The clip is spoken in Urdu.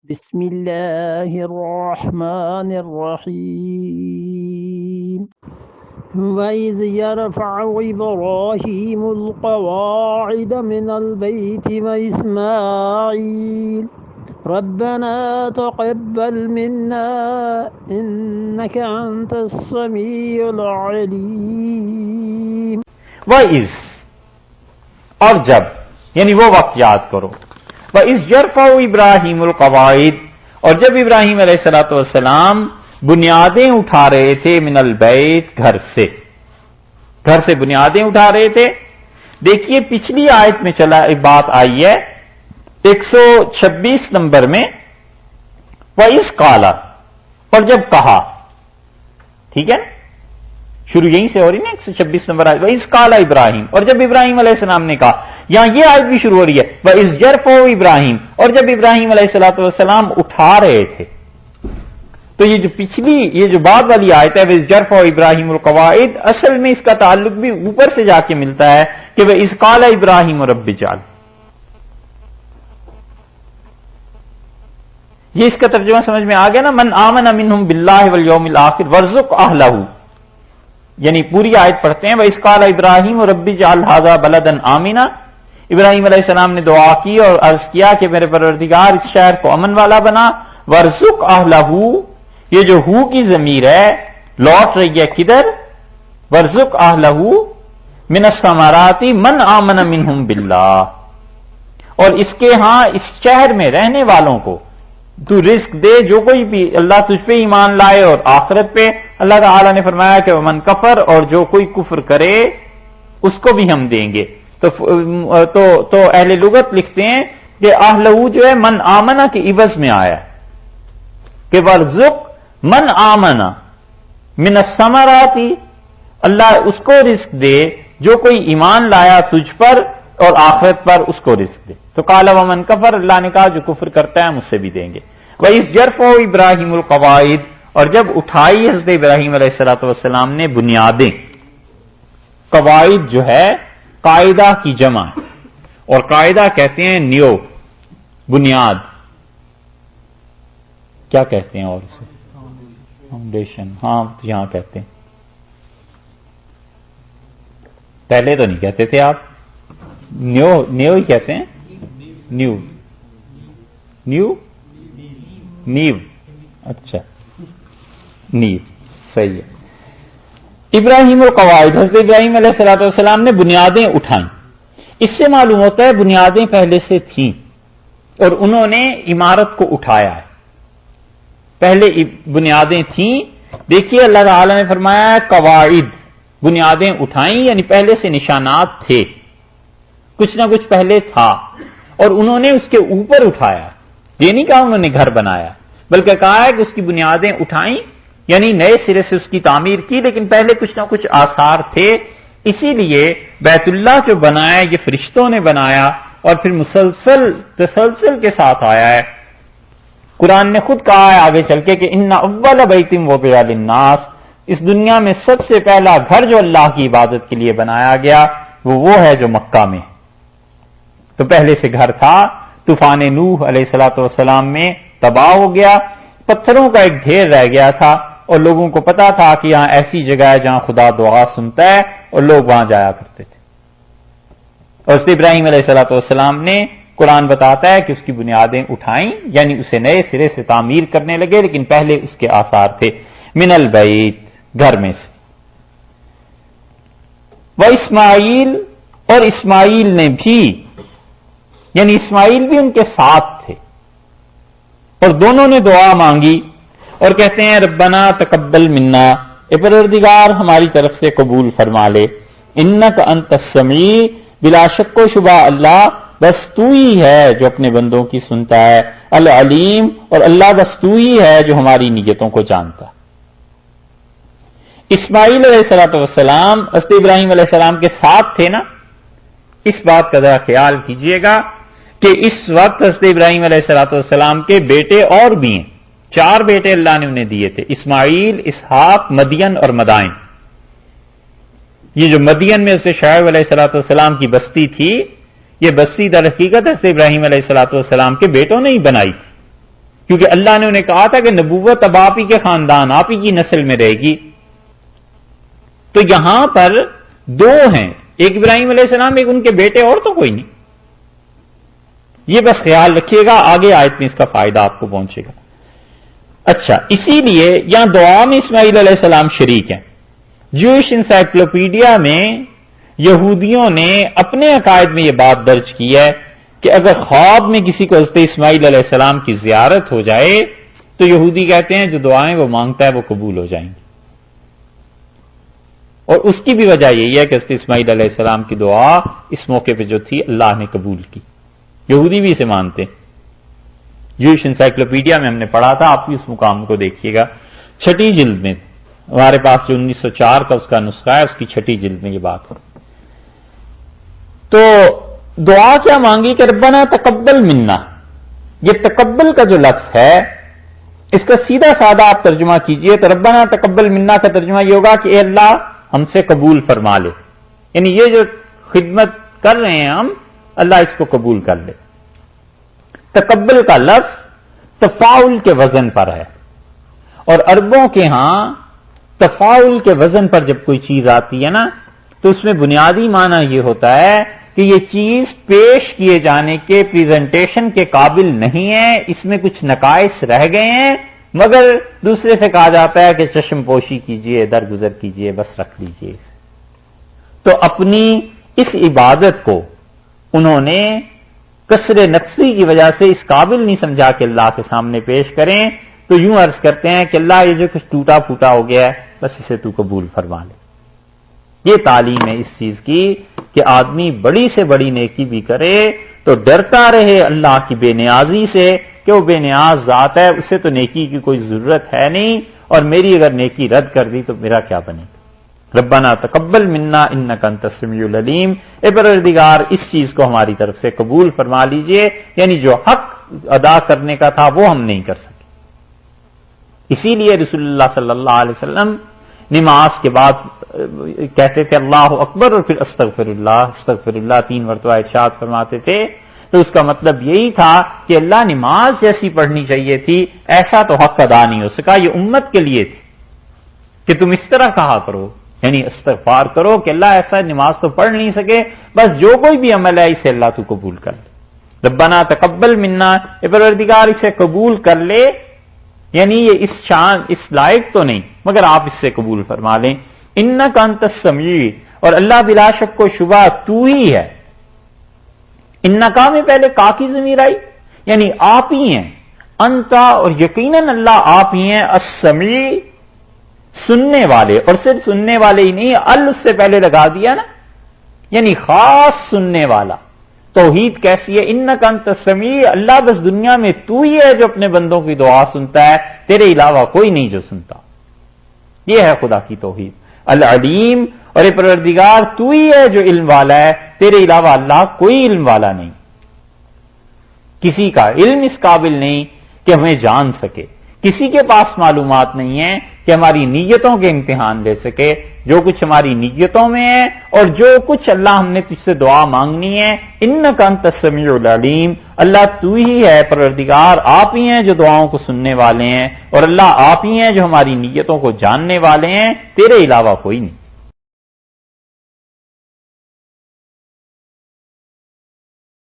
بسم الله الرحمن الرحيم وإذ يرفع إبراهيم القواعد من البيت وإسماعيل ربنا تقبل منا إنك أنت السميع العليم وَإِذْ اور جب یعنی وہ وقت یاد کرو وَإِذْ يَرْفَعُ إِبْرَاهِيمُ الْقَوَاعِدَ اور جب ابراہیم علیہ الصلوۃ والسلام بنیادیں اٹھا رہے تھے من البیت گھر سے بنیادیں اٹھا رہے تھے. دیکھیے پچھلی آیت میں چلا ایک بات آئی ہے 126 نمبر میں وَإِذْ قَالَ اور جب کہا, ٹھیک ہے شروع یہیں سے ہو رہی نا 126 نمبر آیت وَإِذْ قَالَ ابراہیم اور جب ابراہیم علیہ السلام نے کہا. یہاں یہ آیت بھی شروع ہو رہی ہے وَإِذْ يَرْفَعُ ابراہیم اور جب ابراہیم علیہ الصلوۃ والسلام اٹھا رہے تھے. تو یہ جو پچھلی یہ جو بعد والی آیت ہے وَإِذْ يَرْفَعُ إِبْرَاهِيمُ الْقَوَاعِدَ اصل میں اس کا تعلق بھی اوپر سے جا کے ملتا ہے کہ وَإِذْ قَالَ إِبْرَاهِيمُ رَبِّ اجْعَلْ. یہ اس کا ترجمہ سمجھ میں آ گیا نا, من آمن منہم باللہ والیوم الآخر وارزق اہلہ, یعنی پوری آیت پڑھتے ہیں وَإِذْ قَالَ إِبْرَاهِيمُ رَبِّ اجْعَلْ هَذَا بَلَدًا آمِنًا. ابراہیم علیہ السلام نے دعا کی اور عرض کیا کہ میرے پروردگار اس شہر کو امن والا بنا. وارزق اہلہ, یہ جو ہو کی ضمیر ہے لوٹ رہی ہے کدھر, وارزق اہلہ من الثمرات من آمن منہم باللہ, اور اس کے ہاں اس شہر میں رہنے والوں کو تو رزق دے جو کوئی بھی اللہ تجھ پہ ایمان لائے اور آخرت پہ. اللہ تعالی نے فرمایا کہ من کفر, اور جو کوئی کفر کرے اس کو بھی ہم دیں گے. تو اہل لغت لکھتے ہیں کہ اہلہ جو ہے من آمنا کے عوض میں آیا کہ ورزق من آمنا من الثمرات, اللہ اس کو رزق دے جو کوئی ایمان لایا تجھ پر اور آخرت پر اس کو رزق دے. تو قال ومن کفر, اللہ نے کہا جو کفر کرتا ہے ہم اس سے بھی دیں گے. وَإِذْ يَرْفَعُ إِبْرَاهِيمُ الْقَوَاعِدَ اور جب اٹھائی حضرت ابراہیم علیہ الصلوۃ والسلام نے بنیادیں. قواعد جو ہے قاعدہ کی جمع ہے, اور قاعدہ کہتے ہیں نیو, بنیاد کیا کہتے ہیں اور اسے فاؤنڈیشن, ہاں یہاں کہتے ہیں, پہلے تو نہیں کہتے تھے آپ, نیو ہی کہتے ہیں, نیو اچھا نیو صحیح ہے. ابراہیم القواعد حضرت ابراہیم علیہ الصلوۃ والسلام نے بنیادیں اٹھائیں. اس سے معلوم ہوتا ہے بنیادیں پہلے سے تھیں اور انہوں نے عمارت کو اٹھایا ہے. پہلے بنیادیں تھیں. دیکھیے اللہ تعالی نے فرمایا ہے قواعد, بنیادیں اٹھائیں, یعنی پہلے سے نشانات تھے, کچھ نہ کچھ پہلے تھا اور انہوں نے اس کے اوپر اٹھایا. یہ نہیں کہا انہوں نے گھر بنایا, بلکہ کہا ہے کہ اس کی بنیادیں اٹھائیں, یعنی نئے سرے سے اس کی تعمیر کی, لیکن پہلے کچھ نہ کچھ آثار تھے. اسی لیے بیت اللہ جو بنایا یہ فرشتوں نے بنایا اور پھر تسلسل کے ساتھ آیا ہے. قرآن نے خود کہا ہے آگے چل کے کہ ان اول بیت وضع للناس, اس دنیا میں سب سے پہلا گھر جو اللہ کی عبادت کے لیے بنایا گیا وہ ہے جو مکہ میں. تو پہلے سے گھر تھا, طوفان نوح علیہ الصلوۃ والسلام میں تباہ ہو گیا, پتھروں کا ایک ڈھیر رہ گیا تھا اور لوگوں کو پتا تھا کہ یہاں ایسی جگہ ہے جہاں خدا دعا سنتا ہے, اور لوگ وہاں جایا کرتے تھے. اور حضرت ابراہیم علیہ الصلوۃ والسلام نے قرآن بتاتا ہے کہ اس کی بنیادیں اٹھائیں, یعنی اسے نئے سرے سے تعمیر کرنے لگے, لیکن پہلے اس کے آثار تھے. من البیت گھر میں سے. واسماعیل اور اسماعیل نے بھی, یعنی اسماعیل بھی ان کے ساتھ تھے اور دونوں نے دعا مانگی اور کہتے ہیں ربنا تقبل منا, اے پروردگار ہماری طرف سے قبول فرما لے. انک انت السمیع, بلا شک و شبہ اللہ بس تو ہی ہے جو اپنے بندوں کی سنتا ہے. العلیم, اور اللہ بس تو ہی ہے جو ہماری نیتوں کو جانتا. اسماعیل علیہ الصلوۃ والسلام حضرت ابراہیم علیہ السلام کے ساتھ تھے نا. اس بات کا ذرا خیال کیجئے گا کہ اس وقت حضرت ابراہیم علیہ الصلوۃ والسلام کے بیٹے اور بھی ہیں, 4 بیٹے اللہ نے انہیں دیے تھے, اسماعیل, اسحاق, مدین اور مدائن. یہ جو مدین میں حضرت شعیب علیہ الصلوۃ والسلام کی بستی تھی, یہ بستی در حقیقت حضرت ابراہیم علیہ الصلوۃ والسلام کے بیٹوں نے ہی بنائی تھی. کیونکہ اللہ نے انہیں کہا تھا کہ نبوت اب آپ ہی کے خاندان، آپ ہی کی نسل میں رہے گی. تو یہاں پر دو ہیں، ایک ابراہیم علیہ السلام، ایک ان کے بیٹے، اور تو کوئی نہیں. یہ بس خیال رکھیے گا، آگے آیت میں اس کا فائدہ آپ کو پہنچے گا. اچھا، اسی لیے یہاں دعا میں اسماعیل علیہ السلام شریک ہیں. جوئش انسائکلوپیڈیا میں یہودیوں نے اپنے عقائد میں یہ بات درج کی ہے کہ اگر خواب میں کسی کو حضرت اسماعیل علیہ السلام کی زیارت ہو جائے تو یہودی کہتے ہیں جو دعائیں وہ مانگتا ہے وہ قبول ہو جائیں گی. اور اس کی بھی وجہ یہی ہے کہ حضرت اسماعیل علیہ السلام کی دعا اس موقع پہ جو تھی اللہ نے قبول کی. یہودی بھی اسے مانتے ہیں. جوئش انسائکلوپیڈیا میں ہم نے پڑھا تھا، آپ بھی اس مقام کو دیکھیے گا، 6 جلد میں ہمارے پاس جو 1904 کا اس کا نسخہ ہے، اس کی 6 جلد میں یہ بات ہو. تو دعا کیا مانگی کہ ربنا تقبل منا. یہ تقبل کا جو لفظ ہے اس کا سیدھا سادہ آپ ترجمہ کیجئے تو ربنا تقبل منا کا ترجمہ یہ ہوگا کہ اے اللہ ہم سے قبول فرما لے. یعنی یہ جو خدمت کر رہے ہیں ہم، اللہ اس کو قبول کر لے. تقبل کا لفظ تفاعل کے وزن پر ہے، اور عربوں کے ہاں تفاعل کے وزن پر جب کوئی چیز آتی ہے نا تو اس میں بنیادی معنی یہ ہوتا ہے کہ یہ چیز پیش کیے جانے کے پریزنٹیشن کے قابل نہیں ہے، اس میں کچھ نقائص رہ گئے ہیں، مگر دوسرے سے کہا جاتا ہے کہ چشم پوشی کیجئے، درگزر کیجئے، بس رکھ لیجئے اسے. تو اپنی اس عبادت کو انہوں نے کسر نفسی کی وجہ سے اس قابل نہیں سمجھا کہ اللہ کے سامنے پیش کریں، تو یوں عرض کرتے ہیں کہ اللہ یہ جو کچھ ٹوٹا پھوٹا ہو گیا ہے بس اسے تو قبول فرما لے. یہ تعلیم ہے اس چیز کی کہ آدمی بڑی سے بڑی نیکی بھی کرے تو ڈرتا رہے اللہ کی بے نیازی سے کہ وہ بے نیاز ذات ہے، اسے تو نیکی کی کوئی ضرورت ہے نہیں، اور میری اگر نیکی رد کر دی تو میرا کیا بنے گا. ربنا تقبل منا انک انت السمیع العلیم. اے پروردگار اس چیز کو ہماری طرف سے قبول فرما لیجئے، یعنی جو حق ادا کرنے کا تھا وہ ہم نہیں کر سکے. اسی لیے رسول اللہ صلی اللہ علیہ وسلم نماز کے بعد کہتے تھے اللہ اکبر اور پھر استغفر اللہ 3 مرتبہ ارشاد فرماتے تھے. تو اس کا مطلب یہی تھا کہ اللہ نماز جیسی پڑھنی چاہیے تھی، ایسا تو حق ادا نہیں ہو سکا، یہ امت کے لیے تھی کہ تم اس طرح کہا کرو، یعنی استغفار کرو کہ اللہ ایسا نماز تو پڑھ نہیں سکے، بس جو کوئی بھی عمل ہے اسے اللہ تو قبول کر لے. ربنا تقبل منا، اے پروردگار اسے قبول کر لے، یعنی یہ اس شان اس لائق تو نہیں مگر آپ اس سے قبول فرما لیں. انک انت السمیع، اور اللہ بلا شک و شبہ تو ہی ہے. انکا میں پہلے کا کی ضمیر آئی، یعنی آپ ہی ہیں. انتا، اور یقیناً اللہ آپ ہی ہیں. السمیع، سننے والے، اور صرف سننے والے ہی نہیں، اس سے پہلے لگا دیا نا، یعنی خاص سننے والا. توحید کیسی ہے؟ انک انت السمیع، اللہ بس دنیا میں تو ہی ہے جو اپنے بندوں کی دعا سنتا ہے، تیرے علاوہ کوئی نہیں جو سنتا. یہ ہے خدا کی توحید. العلیم، اور اے پروردگار تو ہی ہے جو علم والا ہے، تیرے علاوہ اللہ کوئی علم والا نہیں. کسی کا علم اس قابل نہیں کہ ہمیں جان سکے، کسی کے پاس معلومات نہیں ہے کہ ہماری نیتوں کے امتحان لے سکے. جو کچھ ہماری نیتوں میں ہے اور جو کچھ اللہ ہم نے تجھ سے دعا مانگنی ہے، انک انت السمیع العلیم، اللہ تو ہی ہے پروردگار، آپ ہی ہیں جو دعاؤں کو سننے والے ہیں، اور اللہ آپ ہی ہیں جو ہماری نیتوں کو جاننے والے ہیں، تیرے علاوہ کوئی نہیں.